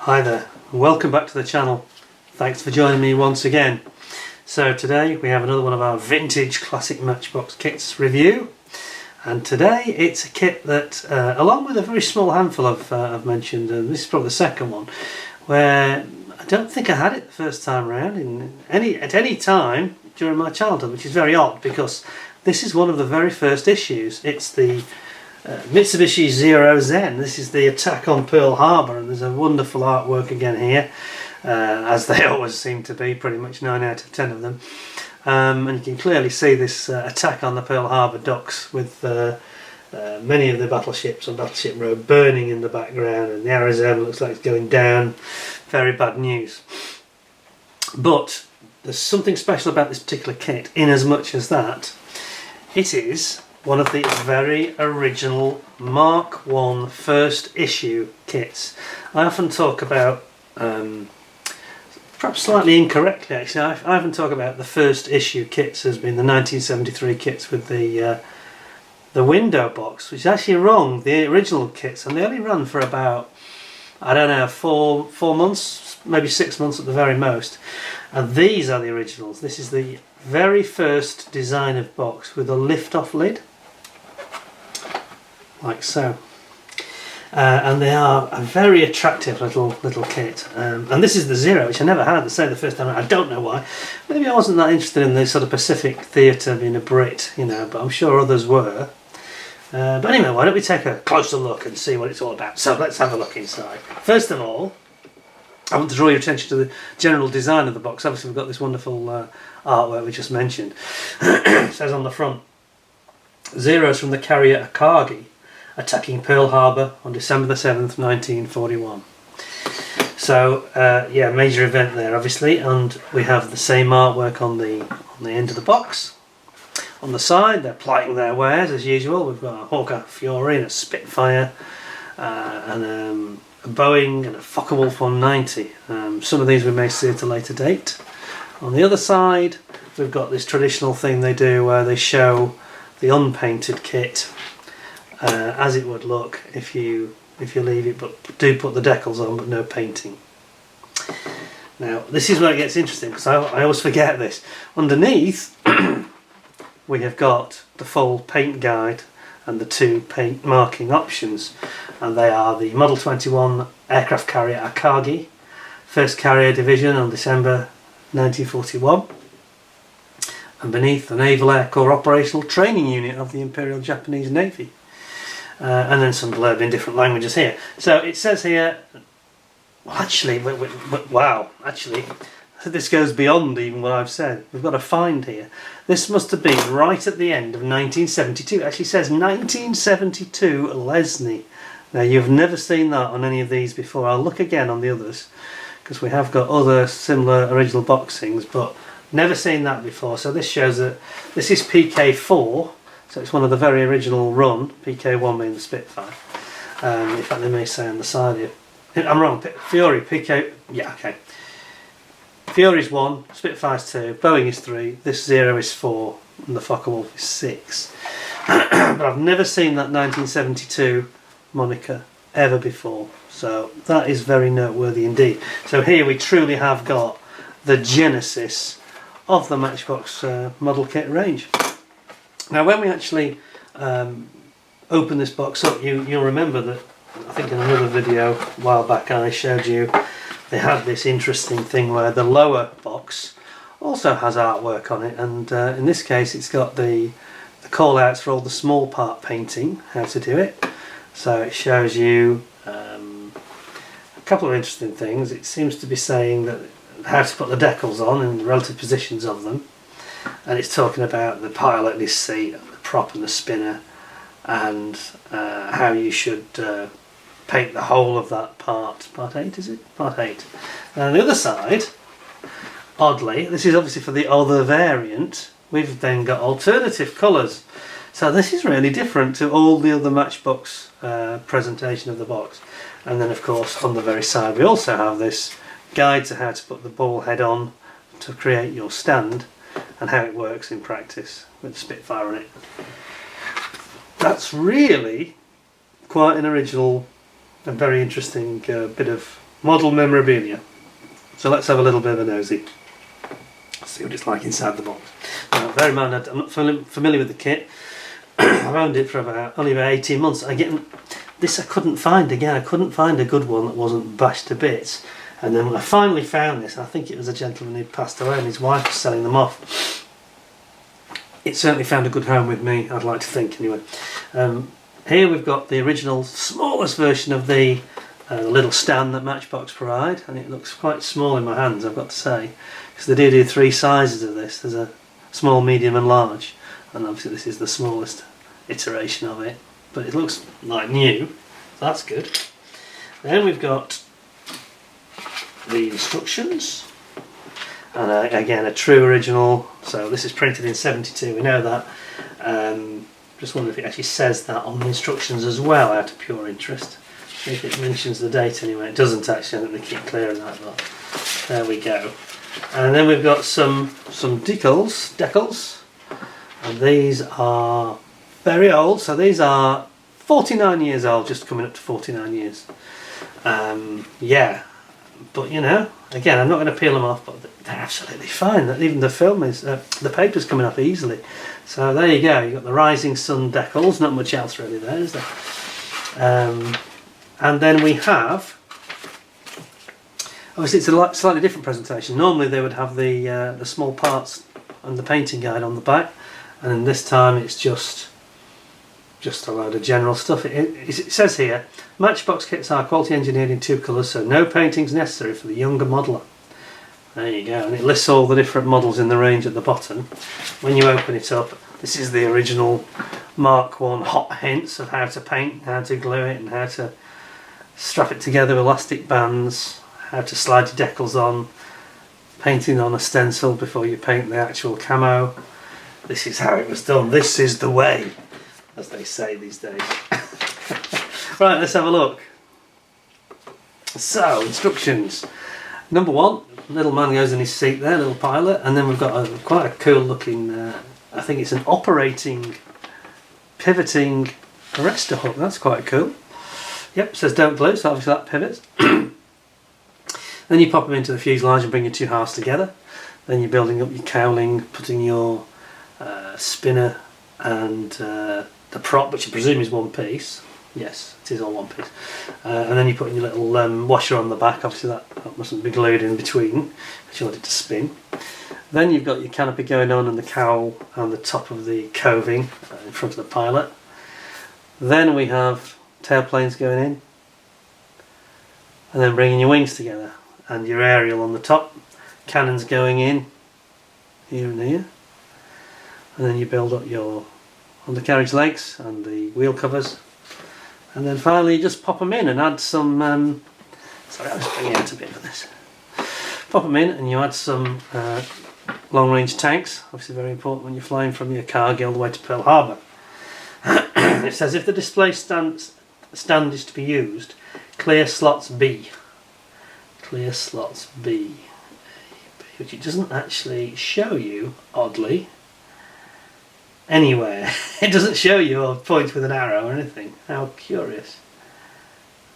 Hi there, welcome back to the channel. Thanks for joining me once again. So today we have another one of our vintage classic Matchbox kits review, and today it's a kit that along with a very small handful I've mentioned, and this is probably the second one, where I don't think I had it the first time around at any time during my childhood, which is very odd because this is one of the very first issues. It's the Mitsubishi Zero Zen. This is the attack on Pearl Harbor, and there's a wonderful artwork again here, as they always seem to be, pretty much 9 out of 10 of them. And you can clearly see this attack on the Pearl Harbor docks with many of the battleships on Battleship Road burning in the background, and the A6M looks like it's going down. Very bad news. But there's something special about this particular kit, in as much as that it is one of the very original Mark I first issue kits. I often talk about, perhaps slightly incorrectly actually, I often talk about the first issue kits as being the 1973 kits with the window box, which is actually wrong. The original kits, and they only run for about, I don't know, four months, maybe 6 months at the very most. And these are the originals. This is the very first design of box with a lift-off lid, like so, and they are a very attractive little kit. And this is the Zero, which I never had. To say the first time, I don't know why. Maybe I wasn't that interested in the sort of Pacific theatre being a Brit, you know, but I'm sure others were. But anyway, why don't we take a closer look and see what it's all about. So let's have a look inside. First of all, I want to draw your attention to the general design of the box. Obviously we've got this wonderful artwork we just mentioned. It says on the front, Zeros from the carrier Akagi, attacking Pearl Harbor on December the 7th, 1941. So yeah, major event there obviously, and we have the same artwork on the end of the box. On the side, they're plighting their wares as usual. We've got a Hawker Fury and a Spitfire, and a Boeing and a Focke-Wulf 190. Some of these we may see at a later date. On the other side, we've got this traditional thing they do where they show the unpainted kit as it would look if you leave it, but do put the decals on but no painting. Now this is where it gets interesting, because I always forget this. Underneath we have got the full paint guide and the two paint marking options, and they are the Model 21 aircraft carrier Akagi, 1st Carrier Division on December 1941, and beneath the Naval Air Corps Operational Training Unit of the Imperial Japanese Navy. And then some blurb in different languages here. So it says here, well actually, wow, actually, this goes beyond even what I've said. We've got a find here. This must have been right at the end of 1972. It actually says 1972 Lesney. Now you've never seen that on any of these before. I'll look again on the others, because we have got other similar original boxings, but never seen that before. So this shows that this is PK-4. So it's one of the very original run, PK-1 being the Spitfire. In fact, they may say on the side here. I'm wrong, Fury, PK, yeah, okay. Fury's 1, Spitfire's 2, Boeing is 3, this Zero is 4, and the Focke-Wulf is 6. But I've never seen that 1972 moniker ever before. So that is very noteworthy indeed. So here we truly have got the genesis of the Matchbox model kit range. Now when we actually open this box up, you'll remember that, I think in another video a while back I showed you, they had this interesting thing where the lower box also has artwork on it, and in this case it's got the call outs for all the small part painting, how to do it. So it shows you a couple of interesting things. It seems to be saying that how to put the decals on and the relative positions of them. And it's talking about the pilot and his seat, the prop and the spinner, and how you should paint the whole of that part 8, is it? Part 8. And on the other side, oddly, this is obviously for the other variant, we've then got alternative colours. So this is really different to all the other Matchbox presentation of the box. And then of course on the very side we also have this guide to how to put the ball head on to create your stand, and how it works in practice with the Spitfire on it. That's really quite an original and very interesting bit of model memorabilia. So let's have a little bit of a nosy. See what it's like inside the box. Now, bear in mind, I'm not familiar with the kit. I've owned it for only about 18 months. Again, this I couldn't find. Again, I couldn't find a good one that wasn't bashed to bits. And then when I finally found this, I think it was a gentleman who passed away and his wife was selling them off. It certainly found a good home with me, I'd like to think anyway. Here we've got the original smallest version of the little stand that Matchbox provide, and it looks quite small in my hands, I've got to say, because they do 3 sizes of this. There's a small, medium and large, and obviously this is the smallest iteration of it, but it looks like new, so that's good. Then we've got the instructions, and again a true original. So this is printed in 72, we know that. Just wonder if it actually says that on the instructions as well, out of pure interest. See if it mentions the date anyway. It doesn't actually, I think they keep clear of that, but there we go. And then we've got some decals, and these are very old. So these are 49 years old, just coming up to 49 years. Yeah, but you know, again, I'm not going to peel them off, but they're absolutely fine. Even the film is, the paper's coming off easily. So there you go, you've got the Rising Sun decals, not much else really there, is there? And then we have, obviously it's a slightly different presentation. Normally they would have the small parts and the painting guide on the back, and then this time it's just a load of general stuff. It says here, Matchbox kits are quality engineered in 2 colours, so no paintings necessary for the younger modeller. There you go, and it lists all the different models in the range at the bottom. When you open it up, this is the original Mark 1 hot hints of how to paint, how to glue it, and how to strap it together with elastic bands, how to slide your decals on, painting on a stencil before you paint the actual camo. This is how it was done. This is the way, as they say these days. Right, let's have a look. So, instructions. Number 1, little man goes in his seat there, little pilot, and then we've got quite a cool looking, I think it's an operating, pivoting arrestor hook. That's quite cool. Yep, says don't glue, so obviously that pivots. Then you pop them into the fuselage and bring your 2 halves together. Then you're building up your cowling, putting your spinner and the prop, which I presume is one piece. Yes, it is all one piece. And then you put in your little washer on the back. Obviously that mustn't be glued in between, because you want it to spin. Then you've got your canopy going on and the cowl and the top of the coving in front of the pilot. Then we have tailplanes going in, and then bringing your wings together, and your aerial on the top, cannons going in here and here, and then you build up your undercarriage legs and the wheel covers, and then finally you just pop them in and add some sorry, I was bringing out a bit of this. Pop them in and you add some long range tanks, obviously very important when you're flying from your Cargill all the way to Pearl Harbor. It says if the display stand is to be used, clear slots B. Clear slots B. Which it doesn't actually show you, oddly, anywhere. It doesn't show you or point with an arrow or anything. How curious.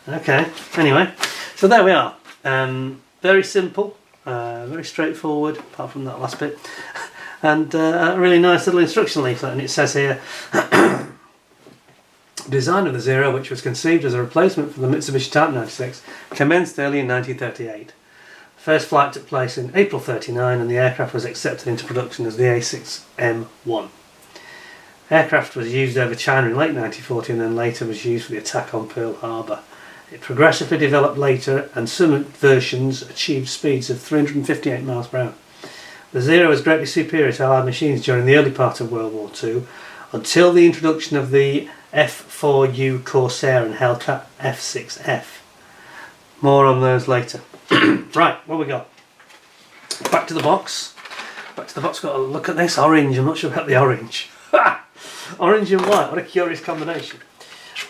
Okay, anyway, so there we are. Very simple, very straightforward, apart from that last bit. And a really nice little instruction leaflet, and it says here, design of the Zero, which was conceived as a replacement for the Mitsubishi Type 96, commenced early in 1938. First flight took place in April 1939, and the aircraft was accepted into production as the A6M1. Aircraft was used over China in late 1940 and then later was used for the attack on Pearl Harbor. It progressively developed later, and some versions achieved speeds of 358 miles per hour. The Zero was greatly superior to Allied machines during the early part of World War II, until the introduction of the F4U Corsair and Hellcat F6F. More on those later. Right, what we got? Back to the box. Back to the box, got a look at this orange. I'm not sure about the orange. Orange and white, what a curious combination.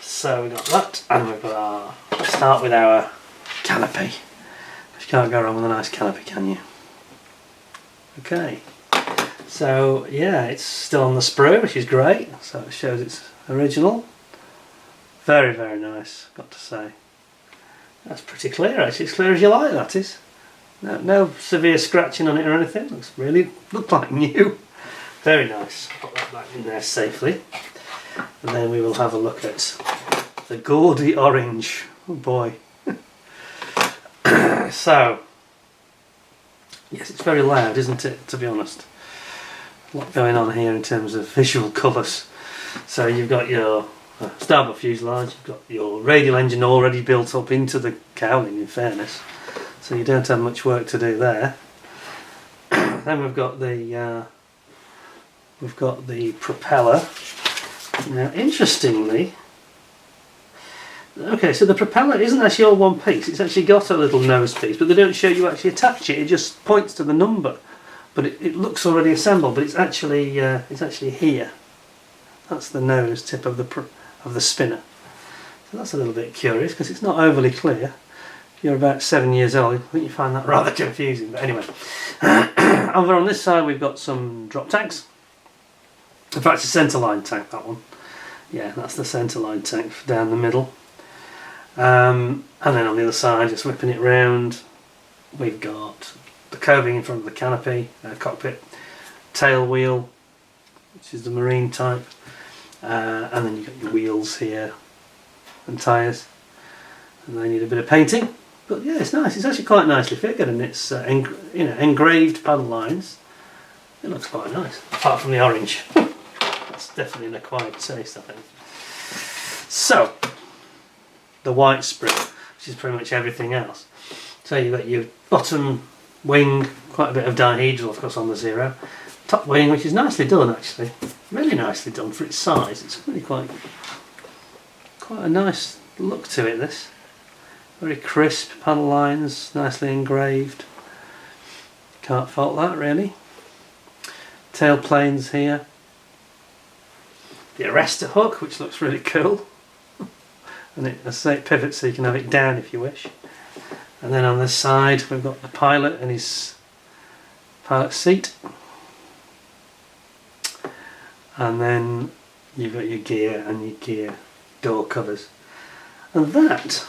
So we got that, and we've got our, let's start with our canopy. You can't go wrong with a nice canopy, can you? Okay. So yeah, it's still on the sprue, which is great. So it shows it's original. Very, very nice, got to say. That's pretty clear actually, as clear as you like, that is. No severe scratching on it or anything, looks like new. Very nice. Put that back in there safely. And then we will have a look at the gaudy orange. Oh boy. So, yes, it's very loud, isn't it, to be honest. A lot going on here in terms of visual colours. So you've got your starboard fuselage, you've got your radial engine already built up into the cowling, in fairness. So you don't have much work to do there. Then we've got the propeller. Now, interestingly, okay, so the propeller isn't actually all one piece. It's actually got a little nose piece, but they don't show you actually attach it. It just points to the number, but it looks already assembled. But it's actually here. That's the nose tip of the spinner. So that's a little bit curious because it's not overly clear. If you're about 7 years old, I think you find that rather confusing. But anyway, over on this side we've got some drop tanks. In fact, it's a centerline tank, that one. Yeah, that's the centerline tank down the middle. And then on the other side, just whipping it round, we've got the coving in front of the canopy, cockpit, tail wheel, which is the marine type, and then you've got your wheels here and tyres, and they need a bit of painting. But yeah, it's nice. It's actually quite nicely figured, and it's engraved paddle lines. It looks quite nice, apart from the orange. That's definitely an acquired taste, I think. So, the white sprue, which is pretty much everything else. So you've got your bottom wing, quite a bit of dihedral, of course, on the Zero. Top wing, which is nicely done, actually. Really nicely done for its size. It's really quite a nice look to it, this. Very crisp panel lines, nicely engraved. Can't fault that, really. Tail planes here. The arrestor hook, which looks really cool. And as I say, it pivots so you can have it down if you wish. And then on this side we've got the pilot and his pilot seat. And then you've got your gear and your gear door covers. And that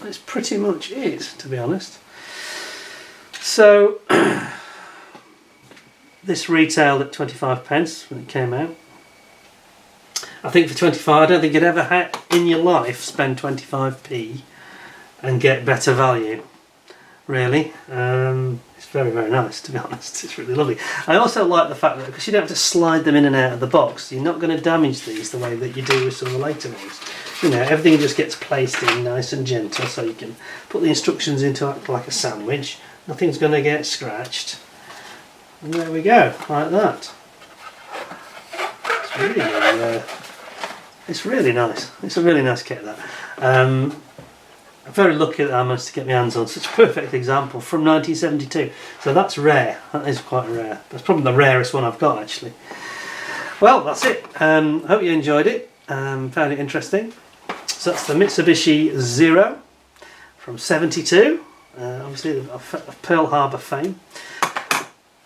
is pretty much it, to be honest. So this retailed at 25p when it came out. I think for 25, I don't think you'd ever in your life spend 25p and get better value, really. It's very, very nice, to be honest. It's really lovely. I also like the fact that, because you don't have to slide them in and out of the box, you're not going to damage these the way that you do with some of the later ones. You know, everything just gets placed in nice and gentle, so you can put the instructions into it like a sandwich. Nothing's going to get scratched. And there we go, like that. It's really nice. It's a really nice kit, that. I'm very lucky that I managed to get my hands on such a perfect example from 1972. So that's rare. That is quite rare. That's probably the rarest one I've got, actually. Well, that's it. Hope you enjoyed it. Found it interesting. So that's the Mitsubishi Zero from 72. Obviously of Pearl Harbor fame.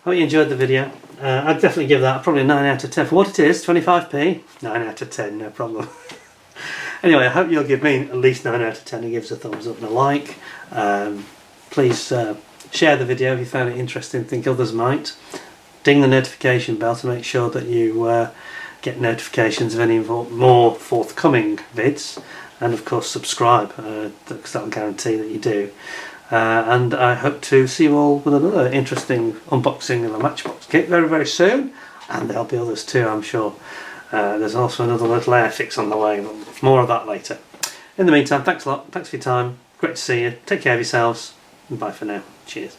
Hope you enjoyed the video. I'd definitely give that probably a 9 out of 10 for what it is, 25p. 9 out of 10, no problem. Anyway, I hope you'll give me at least 9 out of 10 and give us a thumbs up and a like. Please share the video if you found it interesting, think others might. Ding the notification bell to make sure that you get notifications of any more forthcoming vids. And of course subscribe, because that'll guarantee that you do. And I hope to see you all with another interesting unboxing of a Matchbox kit very, very soon, and there'll be others too, I'm sure. There's also another little air fix on the way, but more of that later. In the meantime, thanks a lot, thanks for your time, great to see you, take care of yourselves, and bye for now. Cheers.